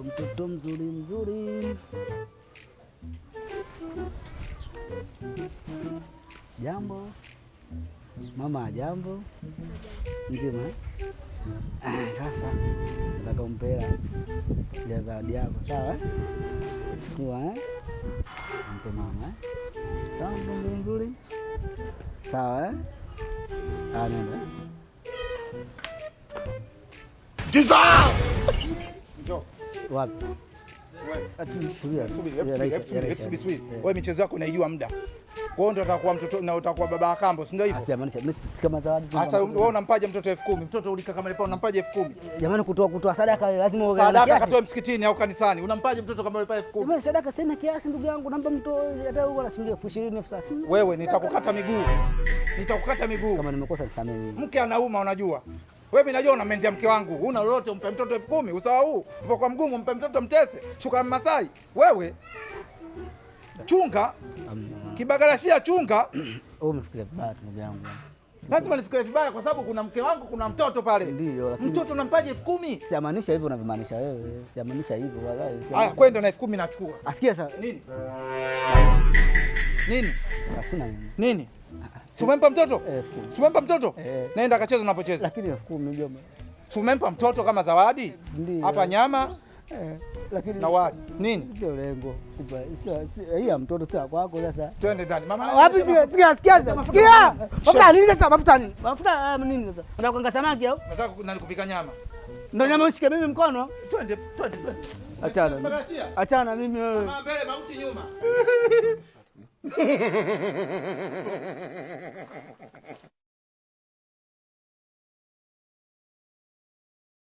Mtoto mzuri mzuri. Jambo mama, jambo mzima. Sasa nataka umpela ya zawadi yako, sawa? Chukua mpe mama jambo mzuri mzuri, sawa? Nenda wapi? Wewe michezo yako unaijua muda. Wewe ndio utakuwa mtoto na utakuwa baba wa kambo, si ndio hivyo? Jamani, mimi si kama zawadi. Sasa wewe unampaje mtoto 10,000? Mtoto ulika kama lipa unampaje 10,000? Jamani, kutoa sadaka lazima uwe sadaka katoe msikitini au kanisani. Unampaje mtoto kama lipa 10,000? Jamani, sadaka sema kiasi ndugu yangu, namba mtu hata huko na shilingi 20,000 sasa. Wewe nitakukata miguu. Nitakukata miguu. Kama nimekosa nisamee mimi. Mke anauma unajua. Wewe mimi najua unamendia mke wangu. Huna lolote umpe mtoto 10,000. Usawa huu. Uko kwa mgumu umpe mtoto mtese. Shuka Masai. Wewe chunga. Kibagalashia chunga. Wewe umefikiria vibaya ndugu yangu. Lazima nifikirie vibaya kwa sababu kuna mke wangu, kuna mtoto pale. Ndio, lakini mtoto unampaje 10,000? Sijamaanisha hivyo unavyomaanisha wewe. Sijamaanisha hivyo wala. Haya kwenda na 10,000 nachukua. Asikia sasa. Nini? Nini? Sina mimi. Nini? Sumempa mtoto? Sumempa mtoto? Naenda akacheza unapocheza. Lakini 10,000 mjomba. Sumempa mtoto kama zawadi? Hapa nyama. Lakini na wali. Nini? Sio lengo. Hii ya mtoto sio kwako sasa. Twende ndani. Mama wapi? Sikia. Mafuta nini sasa? Mafuta nini? Mafuta nini sasa? Unataka kuanga samaki au? Nataka kupika nyama. Ndio nyama ushike mimi mkono? Twende. Achana mimi wewe. Mama mbele, mauti nyuma.